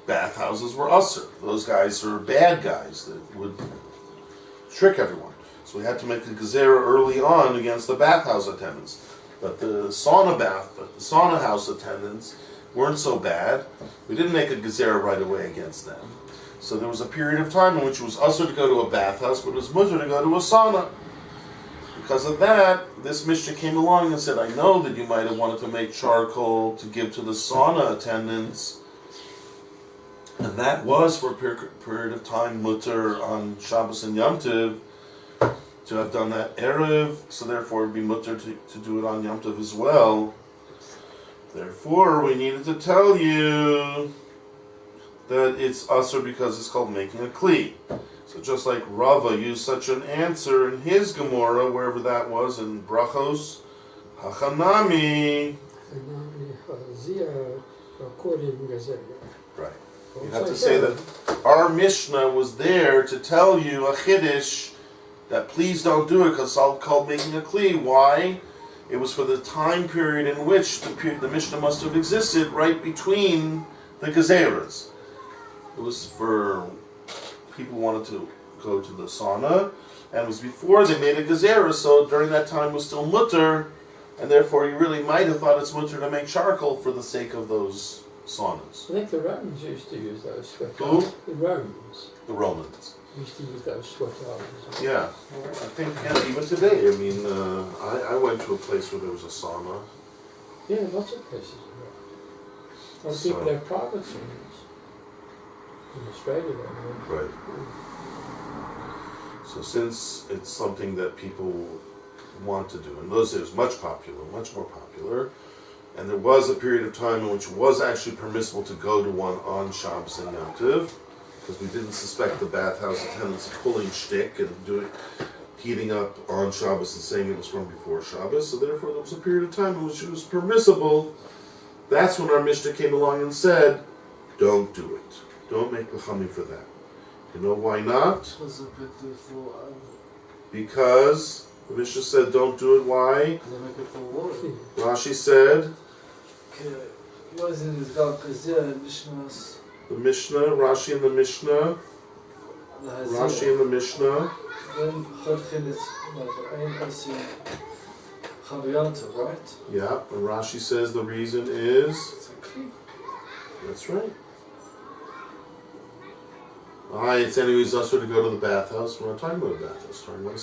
bathhouses were usher. Those guys are bad guys that would trick everyone. So we had to make a gezerah early on against the bathhouse attendants. But the sauna house attendants weren't so bad. We didn't make a gezerah right away against them. So there was a period of time in which it was usher to go to a bathhouse, but it was mutter to go to a sauna. Because of that, this Mishnah came along and said, I know that you might have wanted to make charcoal to give to the sauna attendants. And that was for a period of time mutter on Shabbos and Yom Tov to have done that Erev, so therefore it would be mutter to do it on Yom Tov as well. Therefore, we needed to tell you that it's usher because it's called making a kli. So just like Rava used such an answer in his Gemora, wherever that was, in Brachos, Hachanami. Right. You have to say that our Mishnah was there to tell you a Chiddush that please don't do it because it's called making a kli. Why? It was for the time period in which the Mishnah must have existed right between the Gezeras. It was for people who wanted to go to the sauna, and it was before they made a Gezerah, so during that time it was still mutter, and therefore you really might have thought it's mutter to make charcoal for the sake of those saunas. I think the Romans used to use those sweat Who? The Romans. The Romans. Used to use those sweat irons. Yeah, I think even today. I mean, I went to a place where there was a sauna. Yeah, lots of places. A lot of people have private saunas. In Australia, they Right. So since it's something that people want to do, in those days it was much more popular, and there was a period of time in which it was actually permissible to go to one on Shabbos and Yom Tov, because we didn't suspect the bathhouse attendants pulling shtick and heating up on Shabbos and saying it was from before Shabbos, so therefore there was a period of time in which it was permissible. That's when our Mishnah came along and said, don't do it. Don't make l'chamim for that. You know why not? Because the Mishnah said don't do it. Why? Rashi said, the Mishnah, Rashi in the Mishnah, Rashi in the Mishnah. Right? Yeah, and Rashi says the reason is, that's right. It's anyways usher to go to the bathhouse. We're not talking about a bathhouse, we're talking about a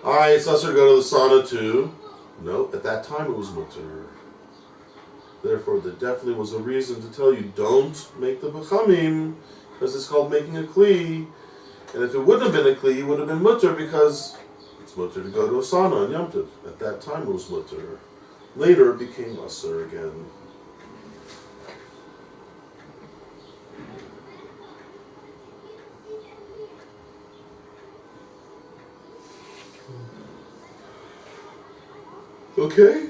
sauna. It's usher to go to the sauna too. No, at that time it was mutter. Therefore, there definitely was a reason to tell you don't make the b'chamim, because it's called making a kli. And if it wouldn't have been a kli, it would have been mutter because it's mutter to go to a sauna on Yom Tov. At that time it was mutter. Later it became usher again. Okay?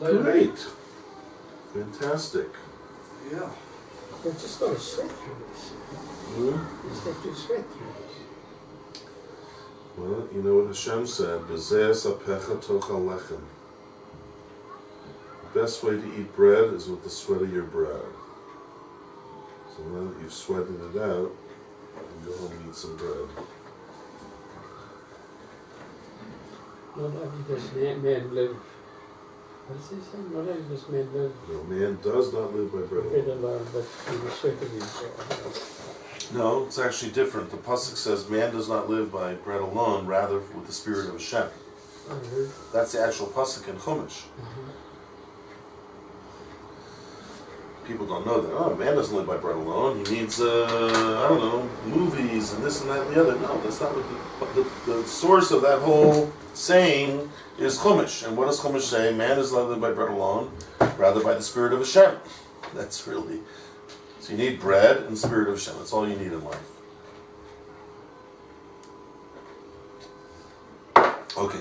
Great. Fantastic. Yeah. They've just got to sweat through this. Hmm? Just have to sweat through this. Well, you know what Hashem said, B'zeh sapecha tochal lechem. The best way to eat bread is with the sweat of your brow. So now that you've sweated it out, you go home and eat some bread. Not only does man live, what does he say? Not only does man live No, man does not live by bread bread alone. alone, but through the sweat of his brow. No, it's actually different. The pasuk says man does not live by bread alone, rather with the spirit of Hashem. That's the actual pasuk in Chumash. People don't know that. Oh, man doesn't live by bread alone. He needs, movies and this and that and the other. No, that's not what the source of that whole saying is Chumash. And what does Chumash say? Man does not live by bread alone, rather by the spirit of Hashem. That's really... So you need bread and spirit of Hashem. That's all you need in life. Okay.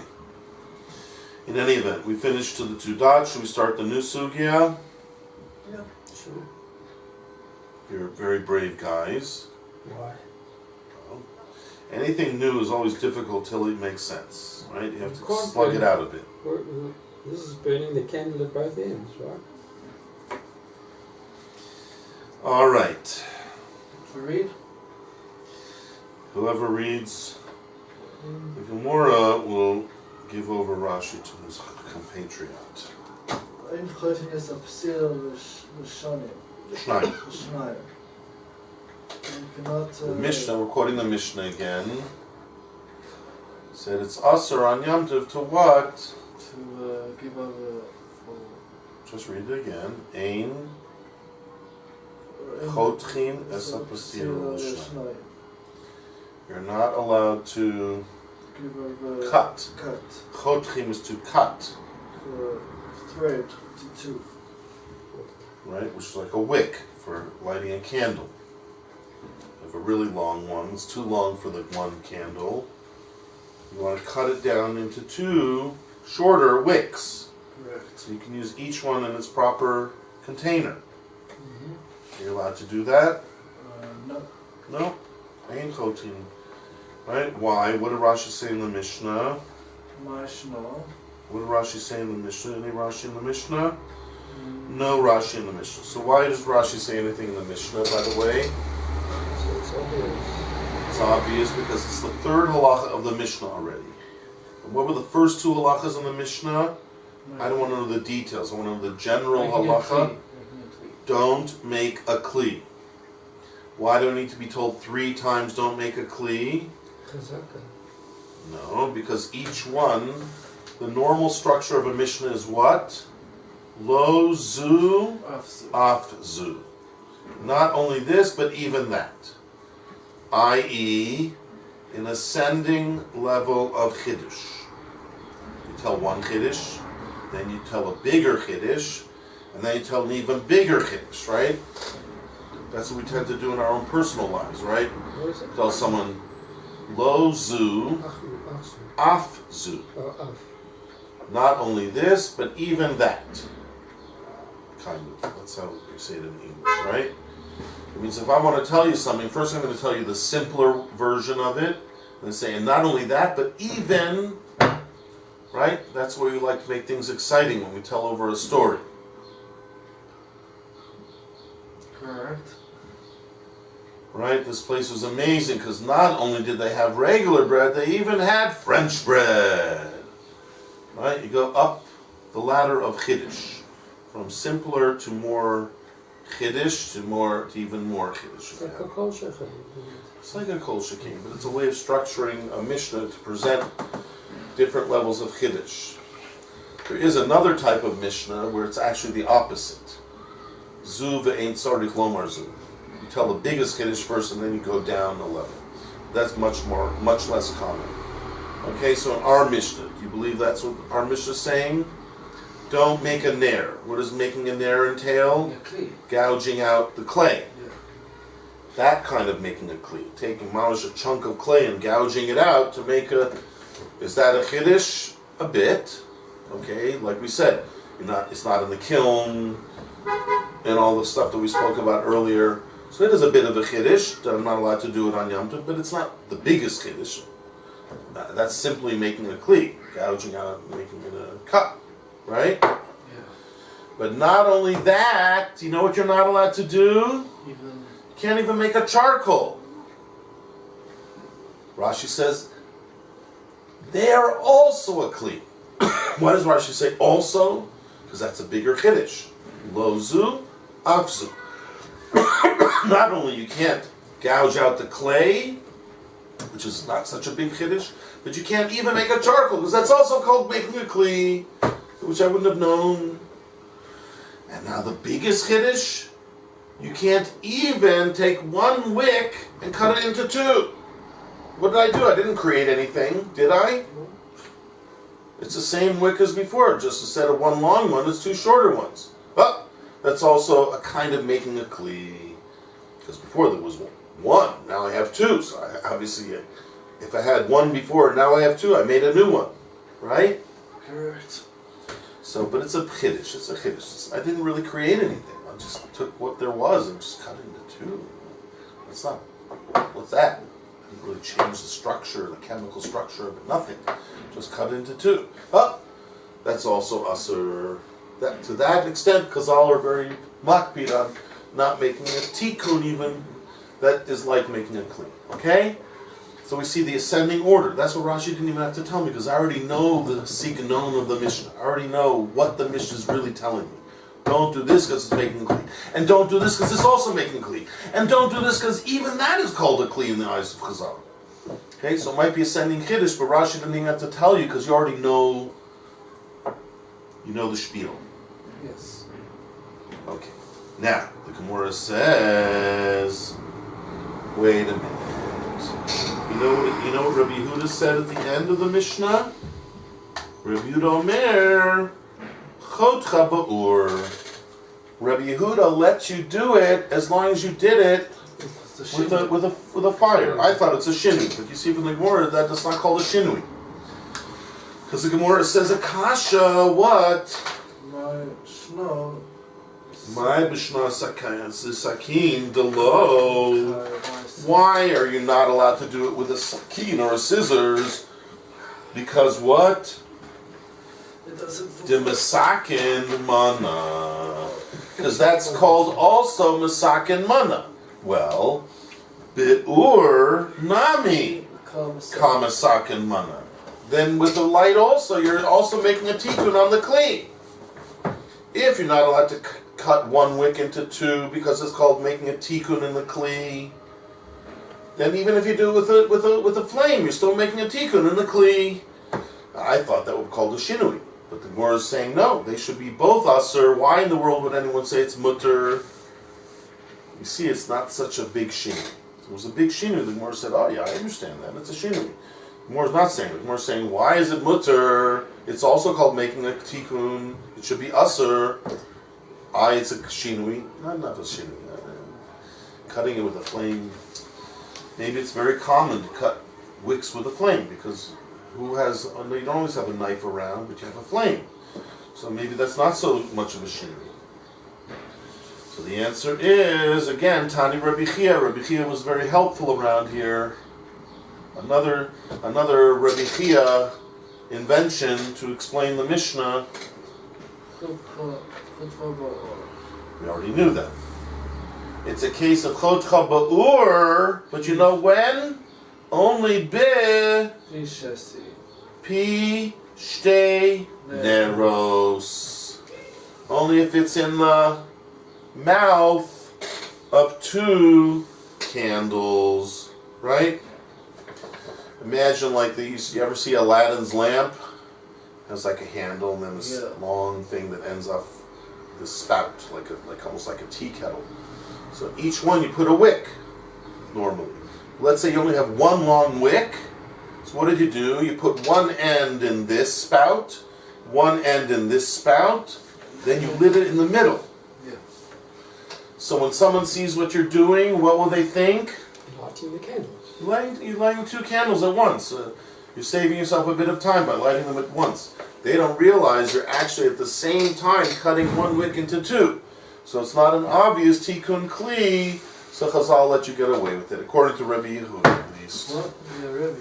In any event, we finished to the two dots. Should we start the new sugya? Yeah. Sure. You're very brave guys. Why? Well, anything new is always difficult till it makes sense, right? You have to Can't slug burn it out a bit. This is burning the candle at both ends, right? All right. We read? Whoever reads the Gemora will give over Rashi to his compatriot. Ein Chotin is a Psil L'Shonim. Shnai. Shnai. You cannot... The Mishnah, we're quoting the Mishnah again, said it's Asur on Yom Tov to what? To give over... Just read it again. Ein Chotchin es a Psil L'Shnai. You're not allowed to give over... cut. Cut. Chotchim is to cut. Thread to two. Right? Which is like a wick for lighting a candle. You have a really long one. It's too long for the one candle. You want to cut it down into two shorter wicks. Correct. So you can use each one in its proper container. Mm-hmm. You're allowed to do that? No. No. Ein chotin. Right? Why? What did Rashi say in the Mishnah? Mishnah. What did Rashi say in the Mishnah? Any Rashi in the Mishnah? No Rashi in the Mishnah. So why does Rashi say anything in the Mishnah, by the way? So it's obvious. It's obvious because it's the third halacha of the Mishnah already. And what were the first two halachas in the Mishnah? I don't want to know the details. I want to know the general halacha. Don't make a kli. Why do I need to be told 3 times don't make a kli? Chazaka. No, because each one, the normal structure of a Mishnah is what? Lo zu, af zu. Not only this, but even that. I.e., an ascending level of chiddush. You tell one chiddush, then you tell a bigger chiddush, and then you tell an even bigger chiddush, right? That's what we tend to do in our own personal lives, right? What is it? Tell someone, lo zu, af zu. Af. Not only this, but even that. Kind of. That's how you say it in English, right? It means if I want to tell you something, first I'm going to tell you the simpler version of it, and then say, and not only that, but even, right? That's where you like to make things exciting when we tell over a story. Correct. Right? This place was amazing because not only did they have regular bread, they even had French bread. Right? You go up the ladder of Chiddush. From simpler to more Chiddush to even more Chiddush. It's like a kol shechen. It's like a kol shekin, but it's a way of structuring a Mishnah to present different levels of Chiddush. There is another type of Mishnah where it's actually the opposite. Zu ve'ein tzarich lomar zu. You tell the biggest Chiddush first and then you go down a level. That's much less common. Okay, so in our Mishnah, do you believe that's what our Mishnah is saying? Don't make a nair. What does making a nair entail? Gouging out the clay. Yeah. That kind of making a kli. Taking mamash a chunk of clay and gouging it out to make a... Is that a chiddush? A bit. Okay, like we said, it's not in the kiln and all the stuff that we spoke about earlier. So it is a bit of a chiddush. I'm not allowed to do it on Yom Tov, but it's not the biggest chiddush. That's simply making a kli, gouging out, making it a cut, right? Yeah. But not only that, you know what you're not allowed to do? Even. You can't even make a charcoal. Rashi says, they are also a kli. Why does Rashi say also? Because that's a bigger chiddush. Lo zu, af zu. Not only you can't gouge out the clay, which is not such a big chiddush, but you can't even make a charcoal, because that's also called making a kli, which I wouldn't have known. And now the biggest chiddush, you can't even take one wick and cut it into 2. What did I do? I didn't create anything, did I? It's the same wick as before, just instead of one long one, it's 2 shorter ones. But that's also a kind of making a kli, because before there was 1, now I have 2. So obviously, if I had 1 before, now I have 2. I made a new one, right? Correct. So, but it's a chiddush. It's a chiddush. I didn't really create anything. I just took what there was and just cut it into 2. It's not. What's that? I didn't really change the structure, the chemical structure of it. Nothing. Just cut it into 2. Oh, that's also asur. That to that extent, Chazal are very makpid on not making a tikkun even, that is like making a kli. Okay? So we see the ascending order. That's what Rashi didn't even have to tell me, because I already know the signon of the Mishnah. I already know what the Mishnah is really telling me. Don't do this because it's making a kli. And don't do this because it's also making a kli. And don't do this because even that is called a kli in the eyes of Chazal. Okay, so it might be ascending chiddush, but Rashi didn't even have to tell you because you already know, the spiel. Yes. Okay. Now, the Gemora says, wait a minute. You know what Rabbi Yehuda said at the end of the Mishnah? Rabbi Yehuda Omer, Chodcha ba'ur. Rabbi Yehuda lets you do it as long as you did it with a fire. I thought it's a shinui, but you see from the Gemara that that's not called a shinui. Because the Gemara says a kasha, what? My b'shna sakin delo. Why are you not allowed to do it with a sakin or a scissors? Because what? The masakin mana. Because that's called also masakin mana. Well, bi'ur nami kamasakin mana. Then with the light also, you're also making a tikkun on the kli. If you're not allowed to cut one wick into two because it's called making a tikkun in the kli, then even if you do it with a flame, you're still making a tikkun in the kli. I thought that would be called a shinui, but the Gemara is saying no, they should be both asur. Why in the world would anyone say it's mutter? You see, it's not such a big shinui. If it was a big shinui, the Gemara said, oh yeah, I understand that, it's a shinui. The Gemara is not saying it. The Gemara is saying, why is it mutter? It's also called making a tikkun. It should be asur. It's a shinui. Not enough of shinui. Cutting it with a flame. Maybe it's very common to cut wicks with a flame, because you don't always have a knife around, but you have a flame. So maybe that's not so much of a shinui. So the answer is, again, Tani Rabbi Chia. Rabbi Chia was very helpful around here. Another Rabbi Chia invention to explain the Mishnah. We already knew that. It's a case of Chodcha ba'ur, but you know when? Only pi shtei neros. Only if it's in the mouth of two candles, right? Imagine like you ever see Aladdin's lamp? It has like a handle and then this long thing that ends off this spout, like almost like a tea kettle. So each one you put a wick, normally. Let's say you only have one long wick. So what did you do? You put one end in this spout, one end in this spout, then you lit it in the middle. Yeah. So when someone sees what you're doing, what will they think? Lighting the candles. You're lighting two candles at once. You're saving yourself a bit of time by lighting them at once. They don't realize you're actually at the same time cutting one wick into two. So it's not an obvious tikkun kli, so Chazal let you get away with it, according to Rabbi Yehuda at least.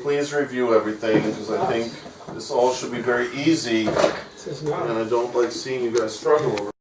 Please review everything, because I think this all should be very easy, and I don't like seeing you guys struggle over